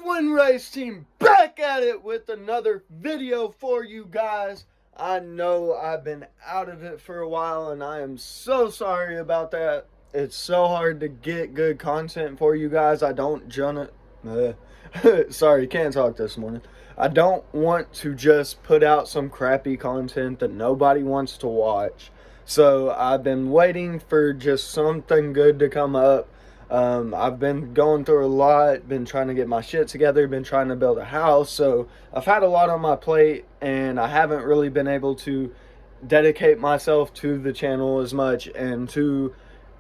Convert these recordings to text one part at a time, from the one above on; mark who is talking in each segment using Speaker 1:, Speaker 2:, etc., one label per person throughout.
Speaker 1: Win Race Team back at it with another video for you guys. I know I've been out of it for a while and I am so sorry about that. It's so hard to get good content for you guys. I don't sorry, can't talk this morning. I don't want to just put out some crappy content that nobody wants to watch. So I've been waiting for just something good to come up. I've been going through a lot, been trying to get my shit together, been trying to build a house, so I've had a lot on my plate and I haven't really been able to dedicate myself to the channel as much and to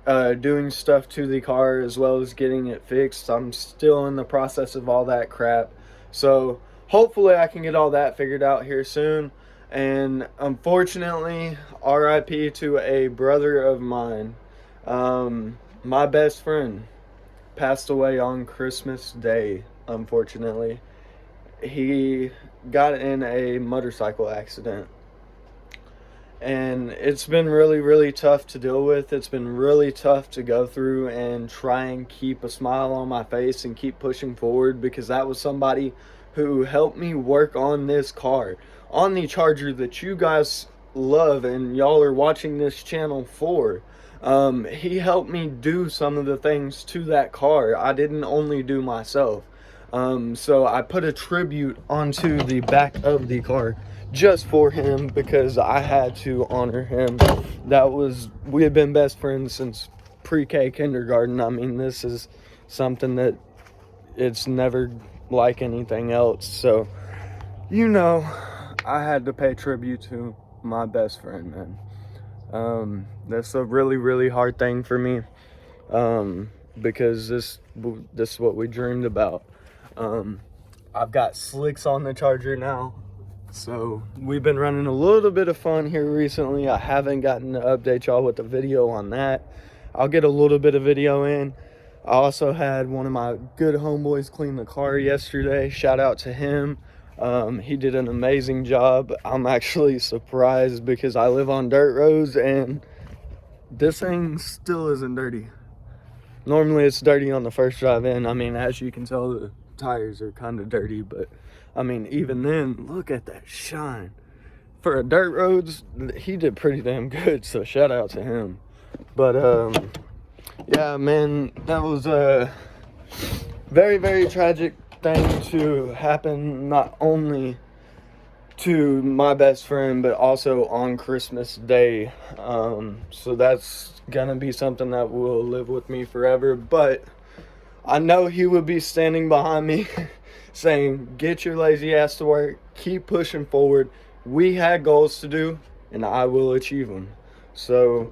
Speaker 1: doing stuff to the car as well as getting it fixed. I'm still in the process of all that crap, so hopefully I can get all that figured out here soon. And unfortunately, RIP to a brother of mine. My best friend passed away on Christmas Day, unfortunately. He got in a motorcycle accident. And it's been really, really tough to deal with. It's been really tough to go through and try and keep a smile on my face and keep pushing forward, because that was somebody who helped me work on this car, on the Charger that you guys love and y'all are watching this channel for. He helped me do some of the things to that car. I didn't only do myself. So I put a tribute onto the back of the car just for him because I had to honor him. We have been best friends since pre-K kindergarten. I mean, this is something that it's never like anything else. So, you know, I had to pay tribute to my best friend, man. That's a really, really hard thing for me, because this is what we dreamed about. I've got slicks on the Charger now, so we've been running a little bit of fun here recently. I haven't gotten to update y'all with the video on that. I'll get a little bit of video in. I also had one of my good homeboys clean the car yesterday. Shout out to him. He did an amazing job. I'm actually surprised because I live on dirt roads and this thing still isn't dirty. Normally it's dirty on the first drive in. I mean, as you can tell, the tires are kind of dirty, but I mean, even then, look at that shine. For a dirt roads, he did pretty damn good, so shout out to him. But yeah, man, that was a very, very tragic thing to happen, not only to my best friend but also on Christmas Day. So that's gonna be something that will live with me forever. But I know he would be standing behind me saying, get your lazy ass to work, keep pushing forward. We had goals to do and I will achieve them. So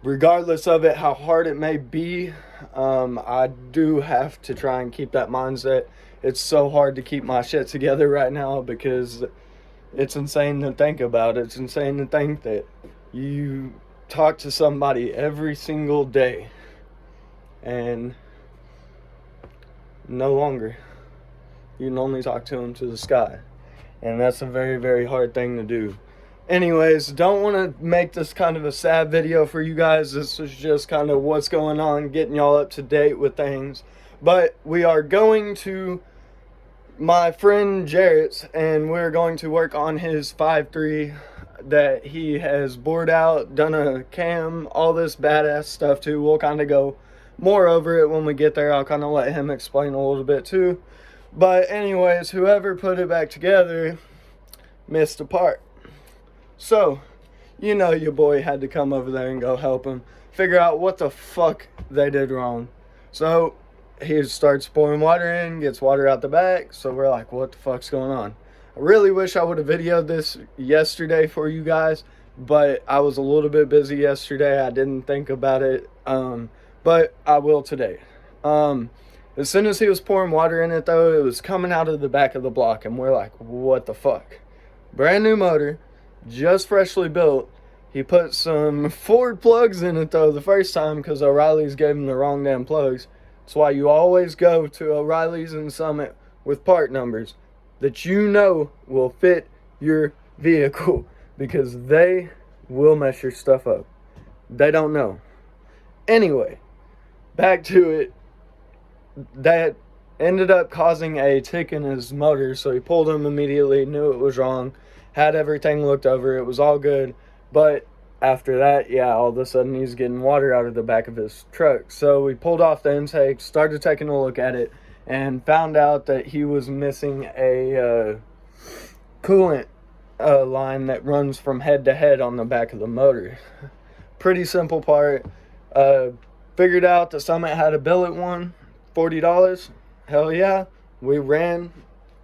Speaker 1: regardless of it, how hard it may be, I do have to try and keep that mindset. It's so hard to keep my shit together right now because it's insane to think about. It's insane to think that you talk to somebody every single day and no longer. You can only talk to them to the sky. And that's a very, very hard thing to do. Anyways, don't want to make this kind of a sad video for you guys. This is just kind of what's going on, getting y'all up to date with things. But we are going to my friend Jarrett's and we're going to work on his 5.3 that he has bored out, done a cam, all this badass stuff too. We'll kind of go more over it when we get there. I'll kind of let him explain a little bit too. But anyways, whoever put it back together missed a part. So, you know, your boy had to come over there and go help him figure out what the fuck they did wrong. So he starts pouring water in, gets water out the back. So we're like, what the fuck's going on? I really wish I would have videoed this yesterday for you guys, but I was a little bit busy yesterday. I didn't think about it, but I will today. As soon as he was pouring water in it, though, it was coming out of the back of the block, and we're like, what the fuck? Brand new motor, just freshly built. He put some Ford plugs in it, though, the first time because O'Reilly's gave him the wrong damn plugs. That's why you always go to O'Reilly's and Summit with part numbers that you know will fit your vehicle, because they will mess your stuff up. They don't know. Anyway, back to it. That ended up causing a tick in his motor. So he pulled him immediately, knew it was wrong, had everything looked over, it was all good. But after that, yeah, all of a sudden he's getting water out of the back of his truck. So we pulled off the intake, started taking a look at it, and found out that he was missing a coolant line that runs from head to head on the back of the motor. Pretty simple part. Figured out the Summit had a billet one, $40. Hell yeah. We ran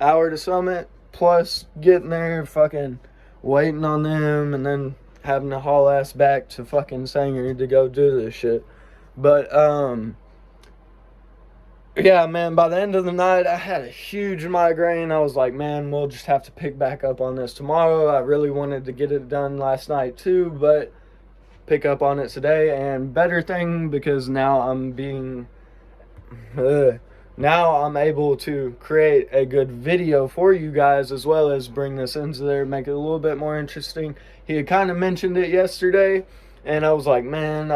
Speaker 1: hour to Summit, plus getting there, fucking waiting on them, and then having to haul ass back to fucking Sanger to go do this shit. But, yeah, man, by the end of the night, I had a huge migraine. I was like, man, we'll just have to pick back up on this tomorrow. I really wanted to get it done last night too, but pick up on it today. And better thing, because now I'm able to create a good video for you guys, as well as bring this into there, make it a little bit more interesting. He had kind of mentioned it yesterday, and I was like, man,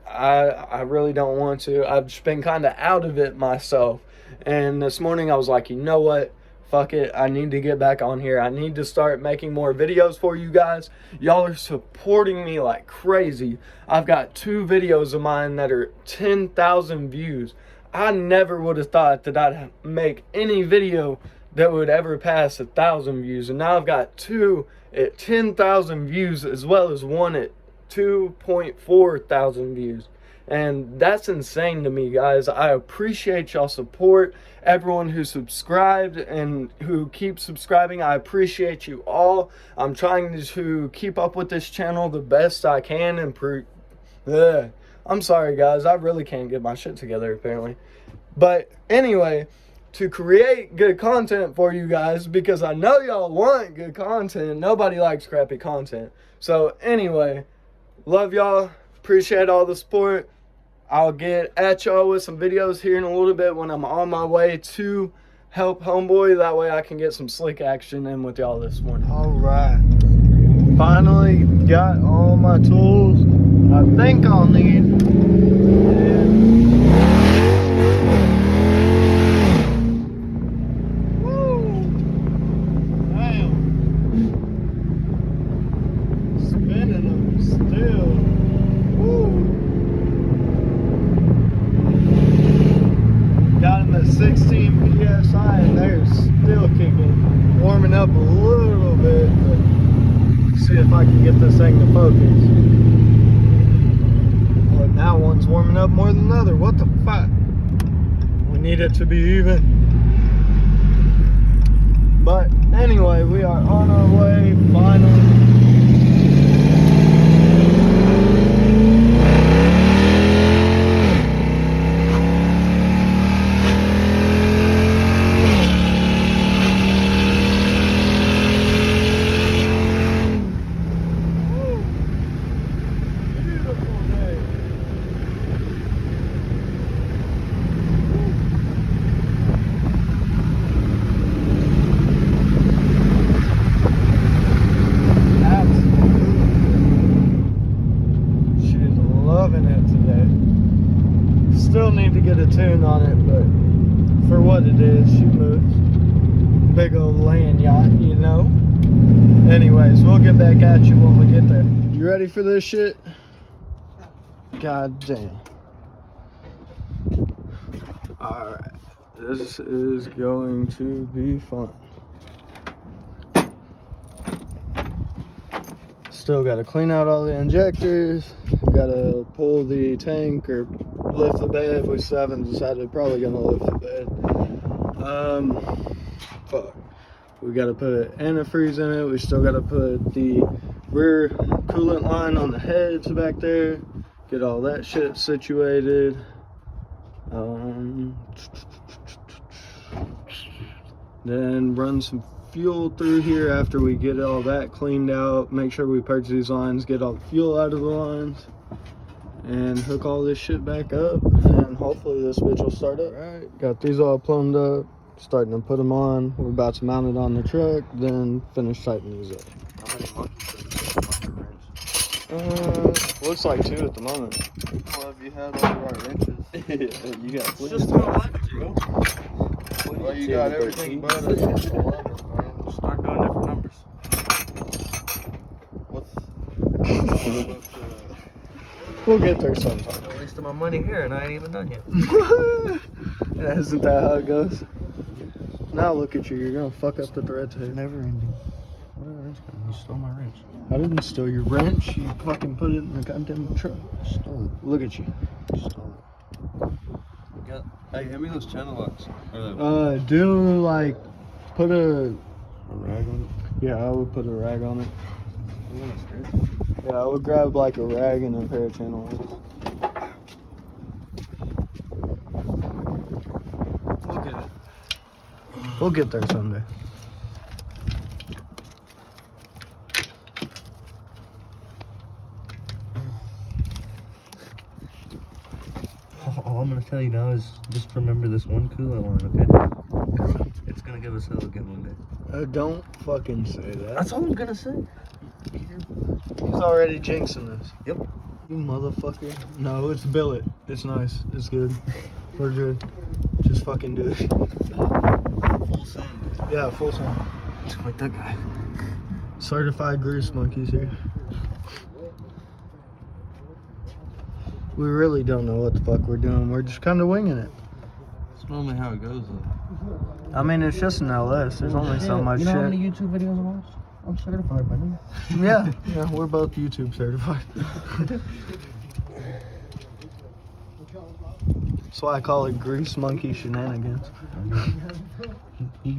Speaker 1: I really don't want to. I've just been kind of out of it myself. And this morning I was like, you know what? Fuck it. I need to get back on here. I need to start making more videos for you guys. Y'all are supporting me like crazy. I've got 2 videos of mine that are 10,000 views. I never would have thought that I'd make any video that would ever pass 1,000 views. And now I've got 2 at 10,000 views, as well as 1 at 2.4 thousand views. And that's insane to me, guys. I appreciate y'all support. Everyone who subscribed and who keeps subscribing, I appreciate you all. I'm trying to keep up with this channel the best I can and I'm sorry, guys. I really can't get my shit together, apparently. But anyway, to create good content for you guys, because I know y'all want good content. Nobody likes crappy content. So anyway, love y'all. Appreciate all the support. I'll get at y'all with some videos here in a little bit when I'm on my way to help homeboy. That way I can get some slick action in with y'all this morning. All right. Finally got all my tools I think I'll need. Up a little bit, but see if I can get this thing to focus. Well, now one's warming up more than the other. What the fuck? We need it to be even. But anyway, we are on our way finally. Still need to get a tune on it, but for what it is, she moves. Big old land yacht, you know. Anyways, we'll get back at you when we get there. You ready for this shit? God damn. Alright, this is going to be fun. Still got to clean out all the injectors. Got to pull the tank or lift the bed. We still haven't decided. Probably gonna lift the bed. Fuck. We got to put antifreeze in it. We still got to put the rear coolant line on the heads back there. Get all that shit situated. Then run some fuel through here after we get all that cleaned out. Make sure we purge these lines, get all the fuel out of the lines, and hook all this shit back up, and hopefully this bitch will start up. All right, got these all plumbed up, starting to put them on. We're about to mount it on the truck, then finish tightening these up.
Speaker 2: How many monkeys are wrench?
Speaker 1: Looks like 2 at the moment.
Speaker 2: Well, if you had all the right wrenches.
Speaker 1: You got
Speaker 2: It's just an electric.
Speaker 1: you
Speaker 2: 10,
Speaker 1: got
Speaker 2: 13.
Speaker 1: everything but a 11, man.
Speaker 2: Start doing different numbers.
Speaker 1: We'll get there sometime.
Speaker 2: I'm wasting my money here and I ain't even done yet.
Speaker 1: Isn't that how it goes? Now look at you, you're gonna fuck up the thread too.
Speaker 2: Never ending. Where the wrench go? You stole my wrench.
Speaker 1: I didn't steal your wrench, you fucking put it in the goddamn truck.
Speaker 2: Stole
Speaker 1: Look at you.
Speaker 2: it. Stole it. Yeah. Hey, hand me those channel locks.
Speaker 1: Do like, put a
Speaker 2: Rag on
Speaker 1: yeah, I would put a rag on it.
Speaker 2: it. You want to scratch?
Speaker 1: Yeah, I would grab like a rag and a pair of channel locks. We'll get it. We'll get there someday.
Speaker 2: All I'm gonna tell you now is just remember this one coolant line, okay? It's gonna give us hell again one day.
Speaker 1: Don't fucking say that.
Speaker 2: That's all I'm gonna say.
Speaker 1: He's already jinxing this.
Speaker 2: Yep.
Speaker 1: You motherfucker. No, it's billet. It's nice. It's good. We're good. Just fucking do it.
Speaker 2: Full send.
Speaker 1: Yeah, full send.
Speaker 2: Like that guy.
Speaker 1: Certified grease monkeys here. We really don't know what the fuck we're doing. We're just kind of winging it.
Speaker 2: That's normally how it goes, though.
Speaker 1: I mean, it's just an LS. There's only so much
Speaker 2: You know how
Speaker 1: shit.
Speaker 2: many YouTube videos I watch? I'm certified by now.
Speaker 1: Yeah, we're both YouTube certified. That's why I call it grease monkey shenanigans.
Speaker 2: He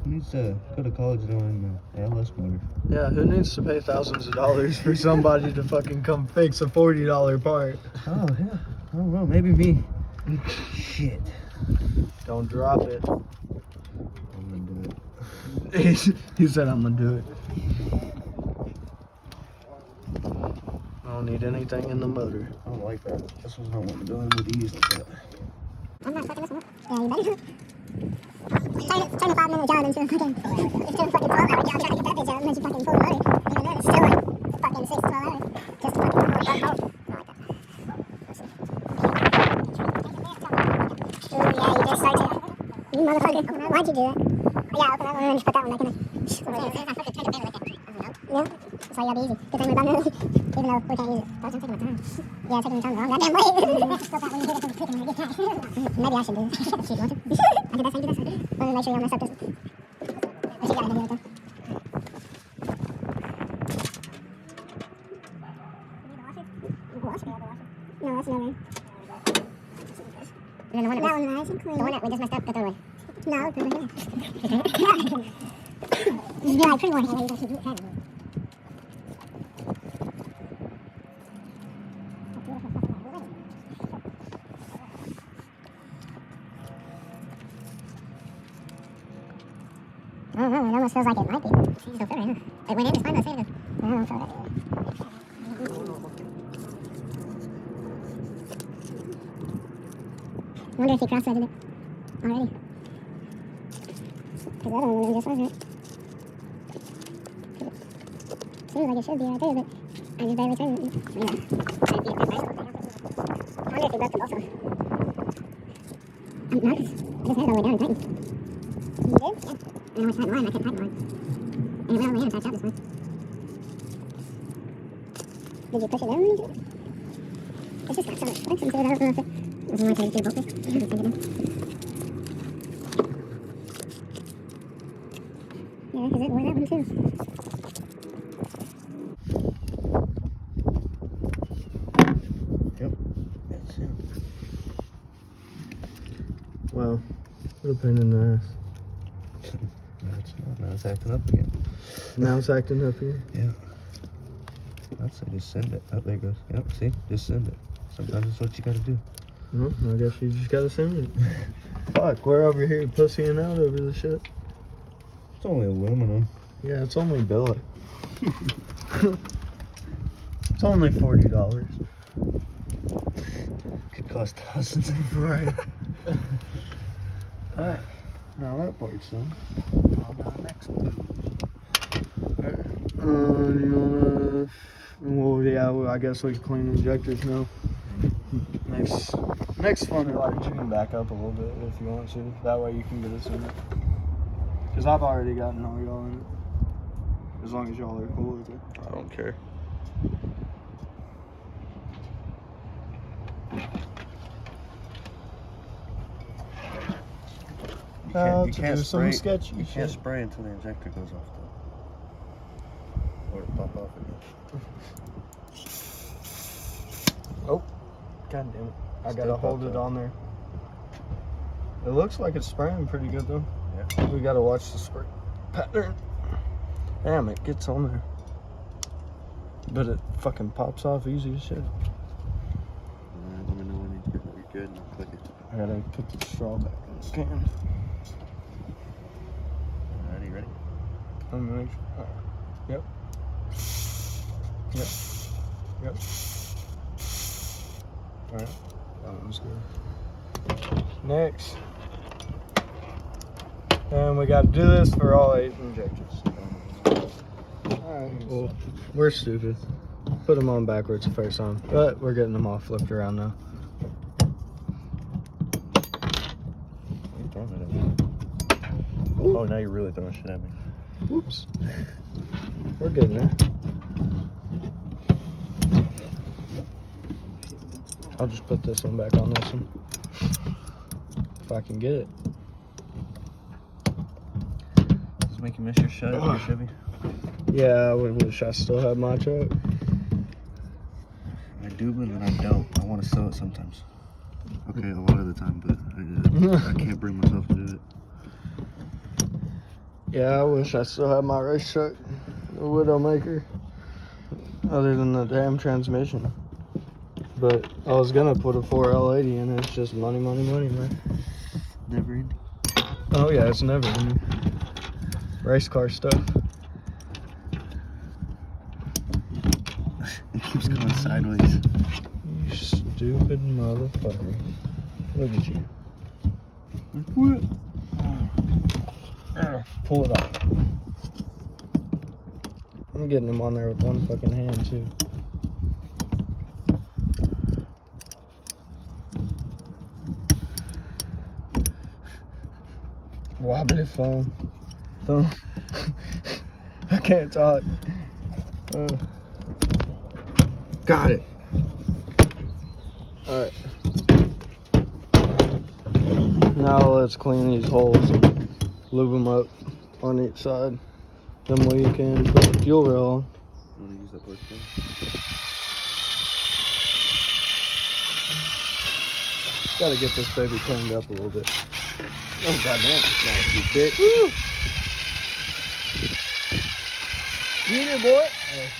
Speaker 2: needs to go to college doing LS motor.
Speaker 1: Yeah, who needs to pay thousands of dollars for somebody to fucking come fix a $40 part?
Speaker 2: Oh, yeah. I don't know. Maybe me. Shit.
Speaker 1: Don't drop it.
Speaker 2: I'm gonna do it.
Speaker 1: He said I'm gonna do it. I don't need anything in the motor.
Speaker 2: I don't like that. This one's not what I'm doing with these like that.
Speaker 3: I'm not fucking this one. Yeah, you better. Turn a 5 minute job into a fucking, into a fucking 12-hour job trying to get that bitch out and then you fucking pull the motor. Even then, it's still like fucking 6 to 12 hours. Just to fucking pull a fucking bolt. Yeah, you just started. You motherfucker. Why'd you do that? Yeah, open that one and just put that one back in there. Yeah, so yeah, be easy. Good thing we're done early, even though we can't use it. That's taking my time. Yeah, taking my time. Wrong goddamn way. Stop that when you hit it from clicking when you get that. Maybe I should do it. If you want to. I did that side, you do that side. Let me make sure you don't mess up this one. But you got it, do it though. Wash it? No, that's no rain. And then the one that was nice and clean. The one that we just messed up, put that away. No, put it right here. You're like, pretty more. You should do it. I don't know, it almost feels like it might be. She's still filling, huh? It went in just fine, but saving it. I don't feel that. I wonder if he cross-threaded it already. Because the other one was just right. Seems like it should be right there, but I just barely turned it. Yeah. I wonder if he broke the bolts off. No, because I just had it all the way down and tightened. You did? Yeah. And I wish I had mine, I could tighten mine. And it went all the way in and tightened out this one. Did you push it down when you did it? It's just got so much flex into it, I don't know if it was more tight to bolt it. I haven't figured it out. Yeah, because it wore that one too.
Speaker 2: Yep. That's him.
Speaker 1: Well, what a pain in the ass.
Speaker 2: No, it's not. Now it's acting up again.
Speaker 1: Now it's acting up here.
Speaker 2: Yeah. I'd say just send it. Oh, there it goes. Yep, see? Just send it. Sometimes that's what you gotta do.
Speaker 1: Well, I guess you just gotta send it. Fuck, we're over here pussying out over the shit.
Speaker 2: It's only aluminum.
Speaker 1: Yeah, it's only billet. It's only $40.
Speaker 2: Could cost thousands.
Speaker 1: Right. Alright, now that part's done.
Speaker 2: Next.
Speaker 1: You wanna... Well, yeah, I guess we can clean injectors now. Next Next fun, like, you can back up a little bit if you want to. That way you can get us in it. Because I've already gotten all y'all in it. As long as y'all are cool with it.
Speaker 2: I don't care. You can't
Speaker 1: some
Speaker 2: spray.
Speaker 1: sketchy
Speaker 2: You can't
Speaker 1: shit.
Speaker 2: spray until the injector goes off, though. Or it pop off again.
Speaker 1: God damn it. I
Speaker 2: Still
Speaker 1: gotta hold
Speaker 2: popped
Speaker 1: it
Speaker 2: up.
Speaker 1: on there. It looks like it's spraying pretty good though.
Speaker 2: Yeah.
Speaker 1: We gotta watch the spray pattern. Damn, it gets on there. But it fucking pops off easy as shit.
Speaker 2: Alright, let me know when you're good and I'll click it.
Speaker 1: I gotta put the straw back in the can.
Speaker 2: Alright, you ready?
Speaker 1: I'm gonna make sure. Yep. Yep. Yep. Alright. That one's good. Next. And we gotta do this for all 8 injections. Alright, well, we're stupid. Put them on backwards the first time. But we're getting them all flipped around now.
Speaker 2: You're throwing it at me. Oh, now you're really throwing shit at me.
Speaker 1: Whoops. We're getting there. I'll just put this one back on this one. If I can get it.
Speaker 2: Does it make you miss your shot at your Chevy?
Speaker 1: Yeah, I wish I still had my truck.
Speaker 2: I do, but then I don't. I want to sell it sometimes. Okay, a lot of the time, but I can't bring myself to do it.
Speaker 1: Yeah, I wish I still had my race truck. The Widowmaker. Other than the damn transmission. But I was gonna put a 4L80 in it. It's just money, money, money, man.
Speaker 2: Never ending.
Speaker 1: Oh yeah, it's never ending. Race car stuff.
Speaker 2: It keeps going sideways.
Speaker 1: You stupid motherfucker. Look at you.
Speaker 2: What?
Speaker 1: Pull it off. I'm getting him on there with one fucking hand too. Wobbly phone. I can't talk.
Speaker 2: Got it.
Speaker 1: Alright. Now let's clean these holes and lube them up on each side. Then we can put the fuel rail on.
Speaker 2: You want to use that push thing?
Speaker 1: Gotta get this baby cleaned up a little bit.
Speaker 2: Oh, goddamn. Nasty bitch.
Speaker 1: Get it, boy.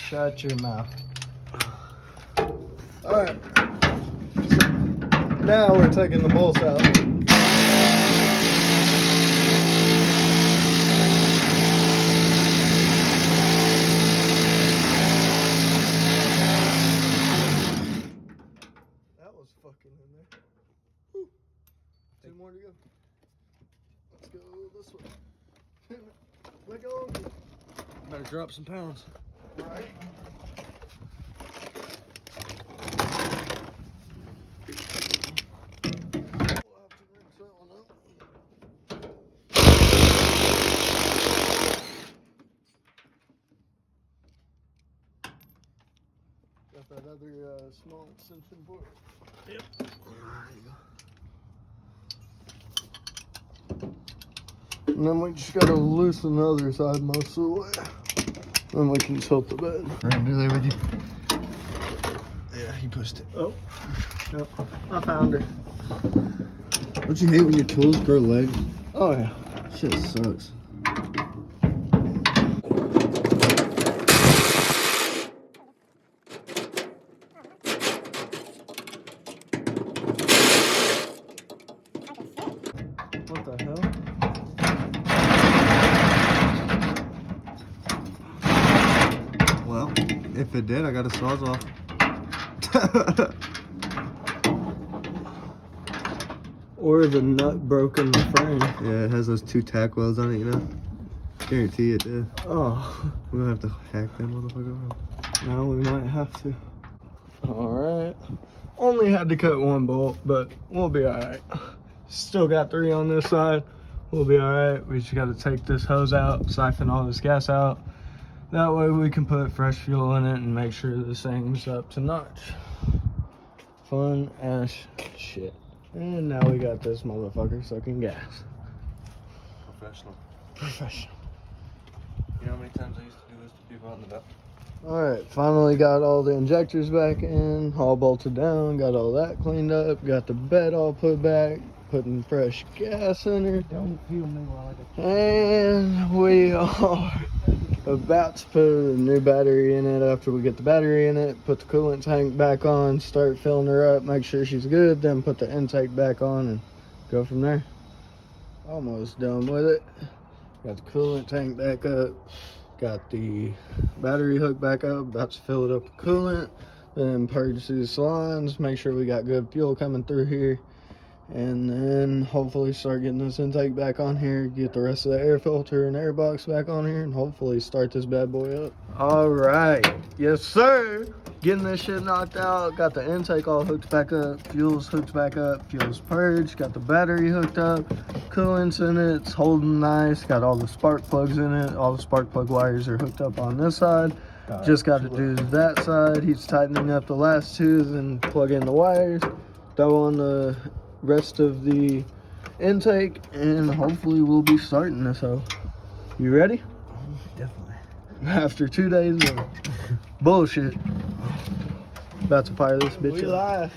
Speaker 1: Shut your mouth. Alright. Now we're taking the bolts out. That was fucking in there. Whew. 2 more to go. Let's go this way. Let go.
Speaker 2: Better drop some pounds.
Speaker 1: Right. We'll have to rinse that one out. Got that other small extension board. Yep. And then we just gotta loosen the other side most of the way. Then we can tilt the bed.
Speaker 2: Right, do that with you.
Speaker 1: Yeah, he pushed it. Oh, no, I found her.
Speaker 2: Don't you hate when your tools grow legs?
Speaker 1: Oh yeah.
Speaker 2: Shit sucks.
Speaker 1: What the hell?
Speaker 2: Well, if it did, I got a Sawzall.
Speaker 1: Or the nut broke in the frame.
Speaker 2: Yeah, it has those 2 tack welds on it, you know? Guarantee it did.
Speaker 1: Oh,
Speaker 2: We don't have to hack that motherfucker out.
Speaker 1: now we might have to. Alright. Only had to cut one bolt, but we'll be alright. Still got 3 on this side. We'll be alright. We just got to take this hose out, siphon all this gas out. That way we can put fresh fuel in it and make sure this thing's up to notch. Fun as shit. And now we got this motherfucker sucking gas.
Speaker 2: Professional.
Speaker 1: Professional.
Speaker 2: You know how many times I used to do this to people out in the back?
Speaker 1: Alright, finally got all the injectors back in, all bolted down, got all that cleaned up, got the bed all put back, putting fresh gas in her.
Speaker 2: Don't feel me while I
Speaker 1: And we are about to put a new battery in it after we get the battery in it, put the coolant tank back on, start filling her up, make sure she's good, then put the intake back on and go from there. Almost done with it. Got the coolant tank back up, got the battery hooked back up, about to fill it up with coolant, then purge these lines, make sure we got good fuel coming through here. And then hopefully start getting this intake back on here, get the rest of the air filter and air box back on here, and hopefully start this bad boy up. All right, yes sir. Getting this shit knocked out, got the intake all hooked back up, fuel's hooked back up, fuel's purged, got the battery hooked up, coolant's in it, it's holding nice, got all the spark plugs in it, all the spark plug wires are hooked up on this side. Just got to do that side. He's tightening up the last 2, then plug in the wires, throw on the rest of the intake, and hopefully we'll be starting this hoe. You ready?
Speaker 2: Definitely.
Speaker 1: After 2 days of bullshit, about to fire this bitch up. We live.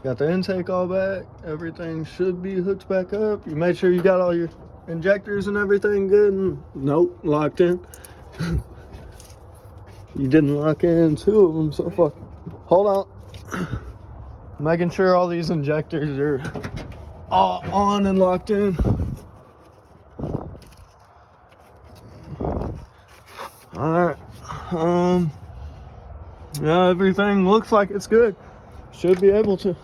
Speaker 1: Got the intake all back. Everything should be hooked back up. You made sure you got all your injectors and everything good. And nope, locked in. You didn't lock in 2 of them, so fuck. Hold on. Making sure all these injectors are all on and locked in. Alright. Yeah, everything looks like it's good. Should be able to.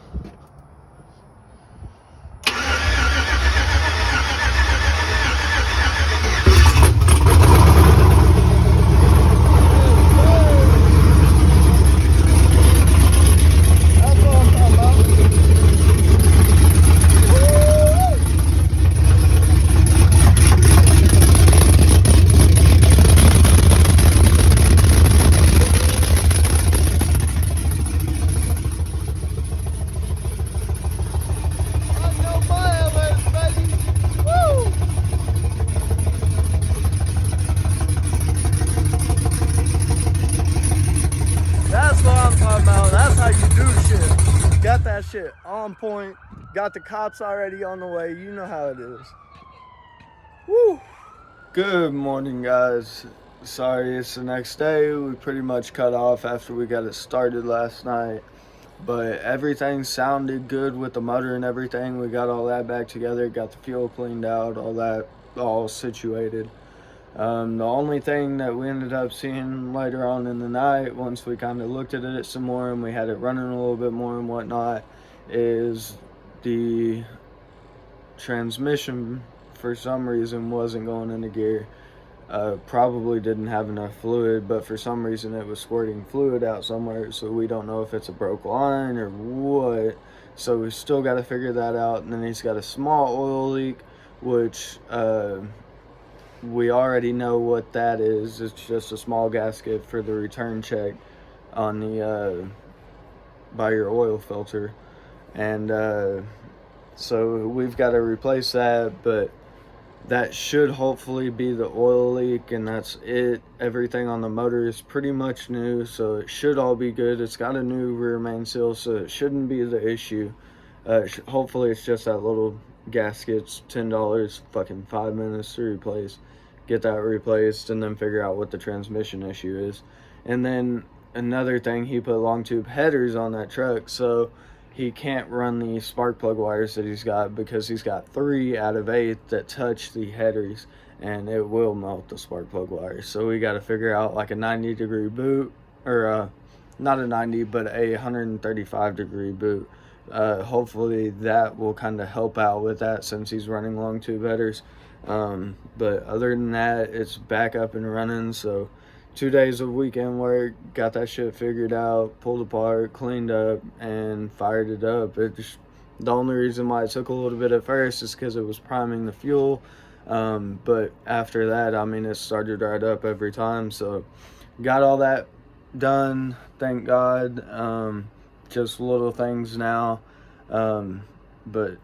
Speaker 1: Got that shit on point. Got the cops already on the way. You know how it is. Woo! Good morning, guys. Sorry, it's the next day. We pretty much cut off after we got it started last night. But everything sounded good with the motor and everything. We got all that back together. Got the fuel cleaned out. All that all situated. The only thing that we ended up seeing later on in the night, once we kind of looked at it some more and we had it running a little bit more and whatnot, is the transmission for some reason wasn't going into gear. Probably didn't have enough fluid, but for some reason it was squirting fluid out somewhere, so we don't know if it's a broke line or what. So we still got to figure that out. And then he's got a small oil leak, which we already know what that is. It's just a small gasket for the return check on the by your oil filter, and so we've got to replace that. But that should hopefully be the oil leak, and that's it. Everything on the motor is pretty much new, so it should all be good. It's got a new rear main seal, so it shouldn't be the issue. Hopefully it's just that little gasket's $10, fucking 5 minutes to replace. Get that replaced and then figure out what the transmission issue is. And then another thing, he put long tube headers on that truck, so he can't run the spark plug wires that he's got, because he's got 3 out of 8 that touch the headers, and it will melt the spark plug wires. So we got to figure out like a 90-degree boot, or not a 90 but a 135-degree boot. Hopefully that will kind of help out with that, since he's running long tube headers. But other than that, it's back up and running, so 2 days of weekend work, got that shit figured out, pulled apart, cleaned up, and fired it up. The only reason why it took a little bit at first is because it was priming the fuel. But after that, I mean, it started right up every time. So got all that done, thank God. Just little things now. But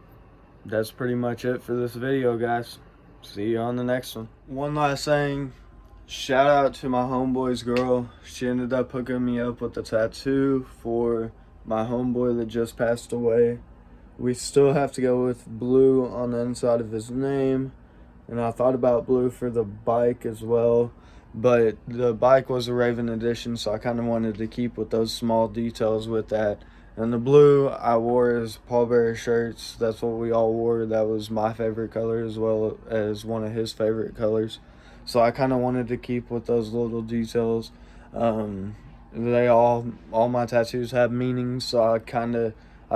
Speaker 1: that's pretty much it for this video, guys. See you on the next one. One last thing. Shout out to my homeboy's girl. She ended up hooking me up with a tattoo for my homeboy that just passed away. We still have to go with blue on the inside of his name. And I thought about blue for the bike as well. But the bike was a Raven edition, so I kind of wanted to keep with those small details with that. And the blue I wore as Paul Bearer shirts. That's what we all wore. That was my favorite color as well as one of his favorite colors. So I kind of wanted to keep with those little details. They all my tattoos have meanings, so I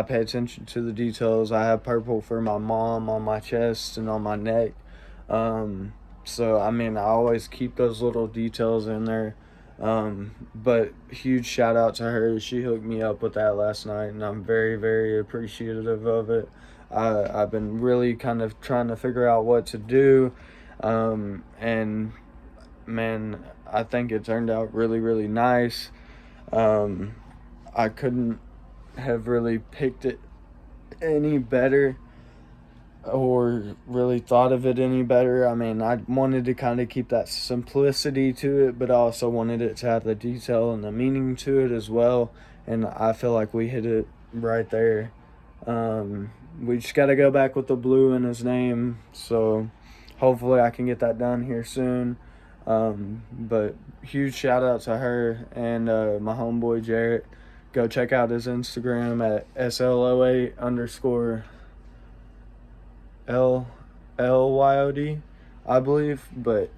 Speaker 1: pay attention to the details. I have purple for my mom on my chest and on my neck. So I mean, I always keep those little details in there. But huge shout out to her. She hooked me up with that last night, and I'm very, very appreciative of it. I've been really kind of trying to figure out what to do. And man, I think it turned out really, really nice. I couldn't have really picked it any better or really thought of it any better. I mean, I wanted to kind of keep that simplicity to it, but I also wanted it to have the detail and the meaning to it as well. And I feel like we hit it right there. We just got to go back with the blue in his name. So hopefully I can get that done here soon. But huge shout out to her and my homeboy Jarrett. Go check out his Instagram at SLO8_LLYOD, I believe. But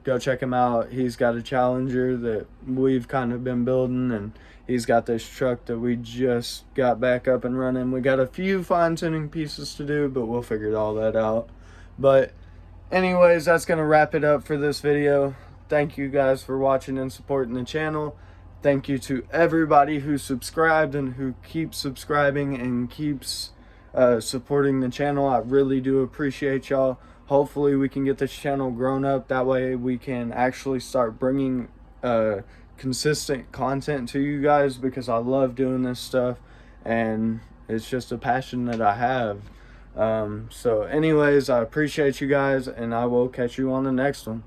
Speaker 1: go check him out. He's got a Challenger that we've kind of been building, and he's got this truck that we just got back up and running. We got a few fine-tuning pieces to do, but we'll figure all that out. But anyways, that's going to wrap it up for this video. Thank you guys for watching and supporting the channel. Thank you to everybody who subscribed and who keeps subscribing and keeps supporting the channel. I really do appreciate y'all. Hopefully we can get this channel grown up. That way we can actually start bringing consistent content to you guys, because I love doing this stuff and it's just a passion that I have. So anyways, I appreciate you guys, and I will catch you on the next one.